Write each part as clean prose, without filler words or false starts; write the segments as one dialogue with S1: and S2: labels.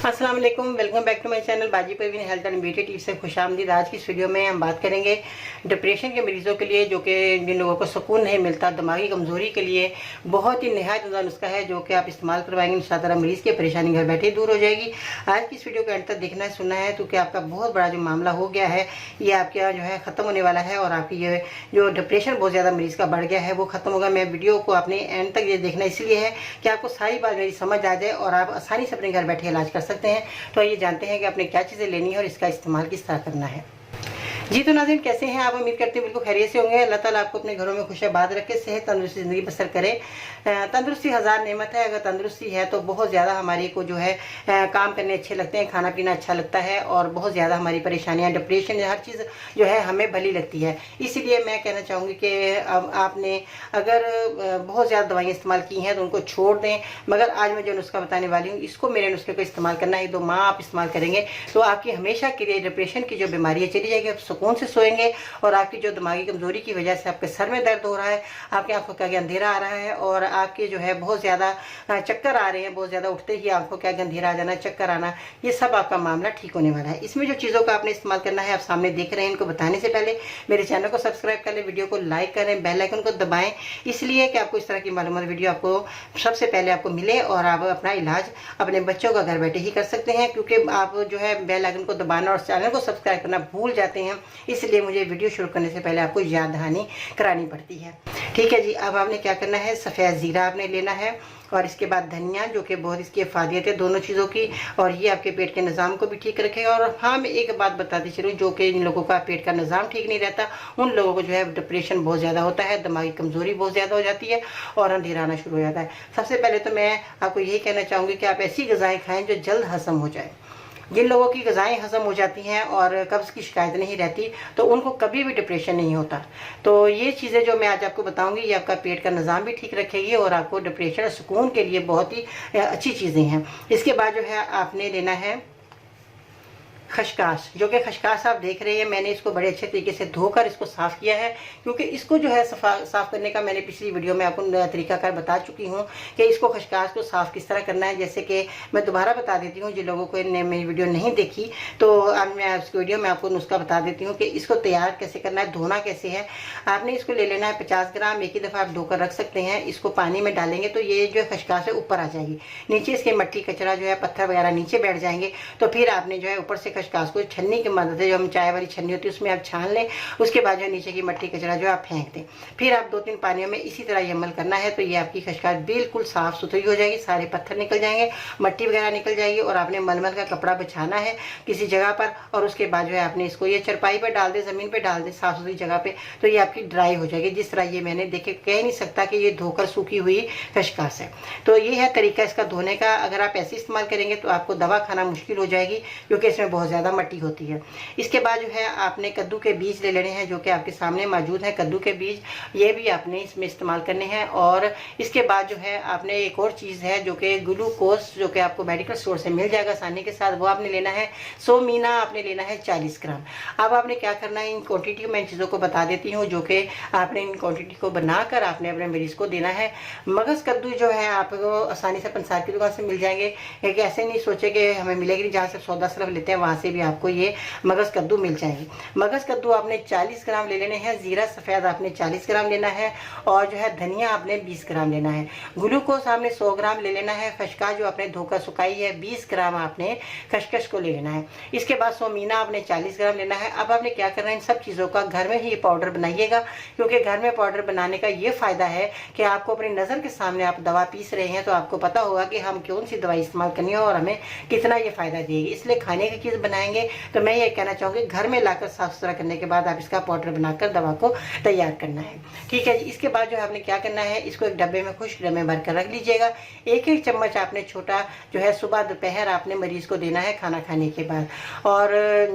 S1: अस्सलाम वालेकुम, welcome back to my channel बाजी Parveen health and beauty tips से खुशामदीद। आज की इस वीडियो में हम बात करेंगे डिप्रेशन के मरीजों के लिए, जो कि जिन लोगों को सुकून नहीं मिलता, दिमागी कमज़ोरी के लिए बहुत ही नहायत उम्दा नुस्खा है जो कि आप इस्तेमाल करवाएंगे इंशाअल्लाह मरीज़ की परेशानी घर बैठे दूर हो जाएगी। आज की इस वीडियो को एंड तक देखना है, सुनना है, क्योंकि आपका बहुत बड़ा जो मामला हो गया है ये आपके यहाँ जो है ख़त्म होने वाला है और आपकी ये जो डिप्रेशन बहुत ज़्यादा मरीज़ का बढ़ गया है वो ख़त्म होगा। मैं वीडियो को आपने एंड तक ये देखना इसलिए है कि आपको सारी बात मेरी समझ आ जाए और आप आसानी से अपने घर बैठे इलाज कर सकते हैं। तो आइए जानते हैं कि आपने क्या चीज़ें लेनी है और इसका इस्तेमाल किस तरह करना है। जी तो नाज़रीन, कैसे हैं आप? उम्मीद करते हैं बिल्कुल खैरियत से होंगे। अल्लाह ताला आपको अपने घरों में खुशबाद रखे, सेहत तंदुरुस्ती ज़िंदगी बसर करे। तंदुरुस्ती हज़ार नेमत है। अगर तंदुरुस्ती है तो बहुत ज़्यादा हमारी को जो है काम करने अच्छे लगते हैं, खाना पीना अच्छा लगता है और बहुत ज़्यादा हमारी परेशानियाँ, डिप्रेशन, हर चीज़ जो है हमें भली लगती है। इसीलिए मैं कहना चाहूँगी कि अब आपने अगर बहुत ज़्यादा दवाइयाँ इस्तेमाल की हैं तो उनको छोड़ दें, मगर आज मैं जो नुस्खा बताने वाली हूँ इसको, मेरे नुस्खे को इस्तेमाल करना है। 2 माह आप इस्तेमाल करेंगे तो आपकी हमेशा के लिए डिप्रेशन की जो बीमारी है चली जाएगी। आप सुकून से सोएंगे और आपकी जो दिमागी कमजोरी की वजह से आपके सर में दर्द हो रहा है, आपकी आंखों के आगे अंधेरा आ रहा है और आपके जो है बहुत ज़्यादा चक्कर आ रहे हैं, बहुत ज़्यादा उठते ही आंखों के आगे अंधेरा आ जाना, चक्कर आना, ये सब आपका मामला ठीक होने वाला है। इसमें जो चीज़ों का आपने इस्तेमाल करना है आप सामने देख रहे हैं। इनको बताने से पहले मेरे चैनल को सब्सक्राइब कर लें, वीडियो को लाइक करें, बेल आइकन को दबाएं, इसलिए कि आपको इस तरह की मालूमात वीडियो आपको सबसे पहले आपको मिले और आप अपना इलाज अपने बच्चों का घर बैठे ही कर सकते हैं। क्योंकि आप जो है बेल आइकन को दबाना और चैनल को सब्सक्राइब करना भूल जाते हैं, इसलिए मुझे वीडियो शुरू करने से पहले आपको याद दहानी करानी पड़ती है। ठीक है जी, अब आपने क्या करना है, सफ़ेद ज़ीरा आपने लेना है और इसके बाद धनिया, जो कि बहुत इसकी अफादियत है दोनों चीज़ों की, और ये आपके पेट के निज़ाम को भी ठीक रखेगा। और हाँ, मैं एक बात बताती चलूँ, जो कि इन लोगों का पेट का निज़ाम ठीक नहीं रहता उन लोगों को जो है डिप्रेशन बहुत ज़्यादा होता है, दिमागी कमज़ोरी बहुत ज़्यादा हो जाती है और अंधेरा आना शुरू हो जाता है। सबसे पहले तो मैं आपको यही कहना चाहूँगी कि आप ऐसी ग़िज़ाएँ खाएँ जो जल्द हज़म हो जाए। जिन लोगों की ग़िज़ाएँ हज़म हो जाती हैं और कब्ज़ की शिकायत नहीं रहती तो उनको कभी भी डिप्रेशन नहीं होता। तो ये चीज़ें जो मैं आज आपको बताऊंगी ये आपका पेट का निज़ाम भी ठीक रखेगी और आपको डिप्रेशन और सुकून के लिए बहुत ही अच्छी चीज़ें हैं। इसके बाद जो है आपने लेना है खशकाश, जो कि खशकाश आप देख रहे हैं, मैंने इसको बड़े अच्छे तरीके से धोकर इसको साफ़ किया है, क्योंकि इसको जो है साफ़ करने का मैंने पिछली वीडियो में आपको तरीकाकार बता चुकी हूँ कि इसको खशकाश को साफ़ किस तरह करना है। जैसे कि मैं दोबारा बता देती हूँ, जिन लोगों को ने मेरी वीडियो नहीं देखी तो अब मैं इस वीडियो में आपको नुस्खा बता देती हूँ कि इसको तैयार कैसे करना है, धोना कैसे है। आपने इसको ले लेना है 50 ग्राम, एक ही दफ़ा आप धोकर रख सकते हैं। इसको पानी में डालेंगे तो ये जो खशकाश है ऊपर आ जाएगी, नीचे इसके मट्टी कचरा जो है पत्थर वगैरह नीचे बैठ जाएंगे। तो फिर आपने जो है ऊपर से खशकाश को छन्नी की मदद से, जो हम चाय वाली छन्नी होती है उसमें आप छान लें, उसके बाद जो नीचे की मट्टी कचरा जो आप फेंक दें। फिर आप 2-3 पानियों में इसी तरह ये अमल करना है तो ये आपकी खशकाश बिल्कुल साफ़ सुथरी हो जाएगी, सारे पत्थर निकल जाएंगे, मट्टी वगैरह निकल जाएगी। और आपने मलमल का कपड़ा बिछाना है किसी जगह पर और उसके बाद जो है आपने इसको ये चरपाई पर डाल दें, ज़मीन पर डाल दें साफ़ सुथरी जगह पर, तो ये आपकी ड्राई हो जाएगी। जिस तरह ये मैंने देखे, कह नहीं सकता कि ये धोकर सूखी हुई खशकाश है। तो ये है तरीका इसका धोने का। अगर आप ऐसे इस्तेमाल करेंगे तो आपको दवा खाना मुश्किल हो जाएगी, क्योंकि इसमें बहुत ज़्यादा मट्टी होती है। इसके बाद जो है आपने कद्दू के बीज ले लेने हैं, जो कि आपके सामने मौजूद है कद्दू के बीज, ये भी आपने इसमें इस्तेमाल करने हैं। और इसके बाद जो है आपने एक और चीज़ है जो कि ग्लूकोज, जो कि आपको मेडिकल स्टोर से मिल जाएगा आसानी के साथ, वो आपने लेना है। सोमीना आपने लेना है 40 ग्राम। अब आपने क्या करना है, इन क्वांटिटी मैं चीज़ों को बता देती हूँ, जो कि आपने इन क्वांटिटी को बनाकर आपने अपने मरीज़ को देना है। मगज़ कद्दू जो है आपको आसानी से पंसार की दुकान से मिल जाएंगे। एक ऐसे नहीं सोचे कि हमें मिलेगी नहीं, जहाँ से सौदा सिर्फ लेते हैं वहाँ से भी आपको ये मगज़ कद्दू मिल जाएंगे। मगज़ कद्दू आपने 40 ग्राम ले लेने हैं, ज़ीरा सफ़ेद आपने 40 ग्राम लेना है और जो है धनिया आपने 20 ग्राम लेना है। ग्लूकोज आपने 100 ग्राम ले लेना है। खशकाश जो आपने धोकर सुखाई है 20 ग्राम आपने खशखश को ले लेना है। इसके बाद सोमीना आपने 40 ग्राम लेना है। अब आपने क्या करना है, इन सब चीज़ों का घर में ही पाउडर बनाइएगा, क्योंकि घर में पाउडर बनाने का ये फ़ायदा है कि आपको अपनी नज़र के सामने आप दवा पीस रहे हैं तो आपको पता होगा कि हम कौन सी दवाई इस्तेमाल करनी है और हमें कितना ये फ़ायदा देगी। इसलिए खाने की चीज़ बनाएंगे तो मैं ये कहना चाहूँगी घर में लाकर साफ सुथरा करने के बाद आप इसका पाउडर बनाकर दवा को तैयार करना है। ठीक है जी। इसके बाद जो है आपने क्या करना है, इसको एक डब्बे में, खुश्क डब्बे में भर कर रख लीजिएगा। एक चम्मच आपने छोटा जो है सुबह दोपहर आपने मरीज़ को देना है खाना खाने के बाद। और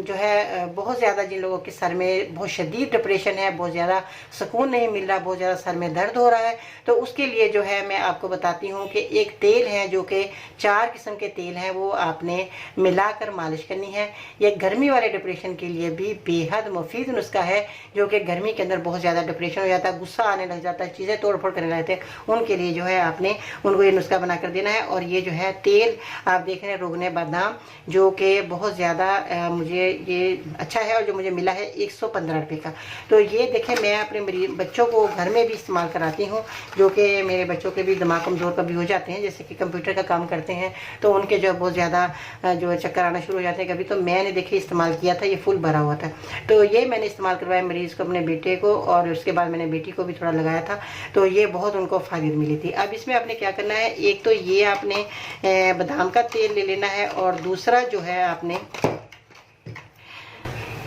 S1: जो है बहुत ज़्यादा जिन लोगों के सर में बहुत शदीद डिप्रेशन है, बहुत ज़्यादा सुकून नहीं मिल रहा, बहुत ज़्यादा सर में दर्द हो रहा है, तो उसके लिए जो है मैं आपको बताती हूँ कि एक तेल है जो कि 4 किस्म के तेल हैं, वो आपने मिलाकर मालिश करनी हैं। ये गर्मी वाले डिप्रेशन के लिए भी बेहद मुफीद नुस्खा है, जो कि गर्मी के अंदर बहुत ज़्यादा डिप्रेशन हो जाता है, गुस्सा आने लग जाता है, चीज़ें तोड़ फोड़ करने लगते हैं, उनके लिए जो है आपने उनको ये नुस्खा बना कर देना है। और ये जो है तेल आप देख रहे हैं रोगने बादाम, जो कि बहुत ज़्यादा मुझे ये अच्छा है और जो मुझे मिला है 115 रुपये का। तो ये देखें, मैं अपने बच्चों को घर में भी इस्तेमाल कराती हूँ, जो कि मेरे बच्चों के भी दिमाग कमज़ोर कभी हो जाते हैं, जैसे कि कंप्यूटर का काम करते हैं तो उनके जो बहुत ज़्यादा जो चक्कर आना शुरू हो जाते हैं कभी। तो मैंने देखिए इस्तेमाल किया था, ये फुल भरा हुआ था, तो ये मैंने इस्तेमाल करवाया मरीज़ को, अपने बेटे को, और उसके बाद मैंने बेटी को भी थोड़ा लगाया था, तो ये बहुत उनको फ़ायदे मिली थी। अब इसमें आपने क्या करना है, एक तो ये आपने बादाम का तेल ले लेना है, और दूसरा जो है आपने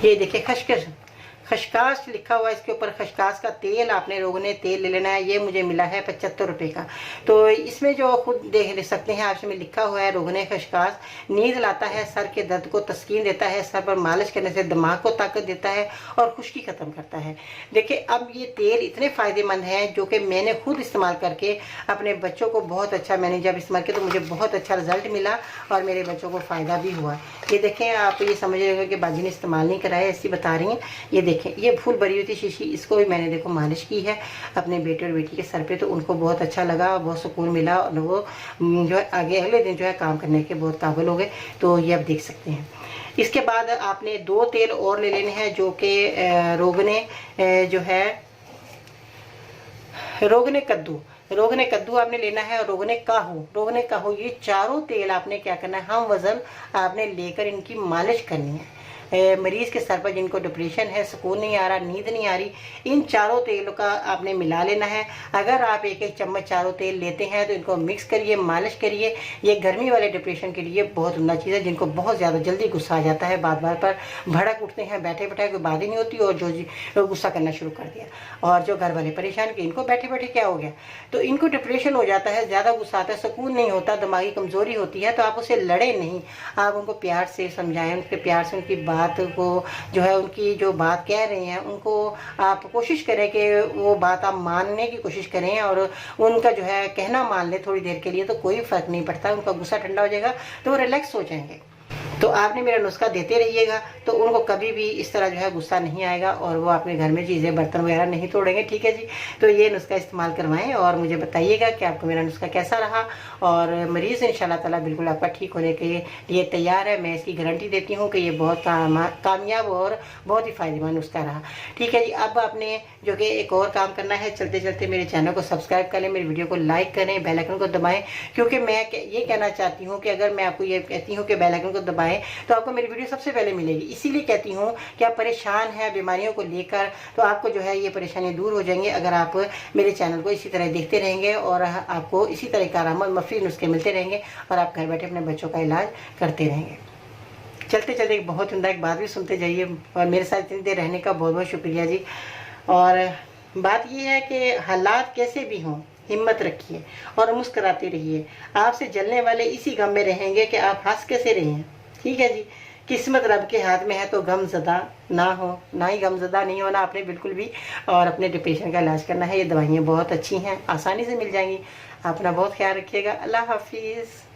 S1: ये देखिए खसकास लिखा हुआ है इसके ऊपर, खसकास का तेल आपने रोगने तेल ले लेना है। ये मुझे मिला है 75 रुपये का। तो इसमें जो खुद देख सकते हैं आप, इसमें लिखा हुआ है रोगने खसकास नींद लाता है, सर के दर्द को तस्कीन देता है, सर पर मालिश करने से दिमाग को ताकत देता है और खुश्की ख़त्म करता है। देखिए अब ये तेल इतने फ़ायदेमंद हैं जो कि मैंने खुद इस्तेमाल करके अपने बच्चों को बहुत अच्छा, मैंने जब इस्तेमाल किया तो मुझे बहुत अच्छा रिजल्ट मिला और मेरे बच्चों को फ़ायदा भी हुआ। ये देखें, आप ये समझ रहे हो कि बाजी ने इस्तेमाल नहीं कराया, ऐसी बता रही हैं। ये देखें, ये फुल भरी हुई थी शीशी, इसको भी मैंने देखो मालिश की है अपने बेटे और बेटी के सर पे, तो उनको बहुत अच्छा लगा, बहुत सुकून मिला, और वो जो है आगे अगले दिन जो है काम करने के बहुत काबिल हो गए। तो ये आप देख सकते हैं। इसके बाद आपने 2 तेल और ले लेने हैं, जो कि जो है रोगने कद्दू आपने लेना है, और रोगने काहू, ये चारों तेल आपने क्या करना है, हम वज़न आपने लेकर इनकी मालिश करनी है। मरीज़ के सर पर जिनको डिप्रेशन है, सुकून नहीं आ रहा, नींद नहीं आ रही, इन चारों तेलों का आपने मिला लेना है। अगर आप 1-1 चम्मच चारों तेल लेते हैं तो इनको मिक्स करिए, मालिश करिए। ये गर्मी वाले डिप्रेशन के लिए बहुत उम्दा चीज़ है, जिनको बहुत ज़्यादा जल्दी गुस्सा आ जाता है, बात बात पर भड़क उठते हैं, बैठे बैठे कोई बात ही नहीं होती और जो गुस्सा करना शुरू कर दिया। और जो घर वाले परेशान कि इनको बैठे बैठे क्या हो गया, तो इनको डिप्रेशन हो जाता है, ज़्यादा गुस्सा आता है, सुकून नहीं होता, दिमागी कमज़ोरी होती है। तो आप उसे लड़े नहीं, आप उनको प्यार से समझाएं, उनके प्यार से उनकी बात को जो है, उनकी जो बात कह रहे हैं उनको आप कोशिश करें कि वो बात आप मानने की कोशिश करें, और उनका जो है कहना मान लें थोड़ी देर के लिए, तो कोई फ़र्क नहीं पड़ता, उनका गुस्सा ठंडा हो जाएगा तो वो रिलैक्स हो जाएंगे। तो आपने मेरा नुस्खा देते रहिएगा, तो उनको कभी भी इस तरह जो है गुस्सा नहीं आएगा, और वो अपने घर में चीज़ें बर्तन वगैरह नहीं तोड़ेंगे। ठीक है जी, तो ये नुस्खा इस्तेमाल करवाएं और मुझे बताइएगा कि आपको मेरा नुस्खा कैसा रहा। और मरीज़ इंशाल्लाह ताला बिल्कुल आपका ठीक होने के लिए तैयार है। मैं इसकी गारंटी देती हूँ कि ये बहुत कामयाब और बहुत ही फ़ायदेमंद नुस्खा रहा। ठीक है जी, अब आपने जो कि एक और काम करना है, चलते चलते मेरे चैनल को सब्सक्राइब करें, मेरी वीडियो को लाइक करें, बेल आइकन को दबाएं, क्योंकि मैं ये कहना चाहती हूँ कि अगर मैं आपको ये कहती हूँ कि बेल आइकन को दबाएं तो आपको मेरी वीडियो सबसे पहले मिलेगी। इसीलिए कहती हूँ कि आप परेशान हैं बीमारियों को लेकर, तो आपको जो है ये परेशानी दूर हो जाएंगी अगर आप मेरे चैनल को इसी तरह देखते रहेंगे, और आपको इसी तरह कारगर मुफीद नुस्खे मिलते रहेंगे, और आप घर बैठे अपने बच्चों का इलाज करते रहेंगे। चलते चलते एक बहुत उम्दा एक बात भी सुनते जाइए, और मेरे साथ इतनी देर रहने का बहुत बहुत शुक्रिया जी। और बात ये है कि हालात कैसे भी हों, हिम्मत रखिए और मुस्कुराते रहिए। आपसे जलने वाले इसी गम में रहेंगे कि आप हंस कैसे रहें। ठीक है जी, किस्मत रब के हाथ में है, तो गमज़दा ना हो, ना ही गमज़दा नहीं होना आपने बिल्कुल भी, और अपने डिप्रेशन का इलाज करना है। ये दवाइयाँ बहुत अच्छी हैं, आसानी से मिल जाएंगी। अपना बहुत ख्याल रखिएगा। अल्लाह हाफिज़।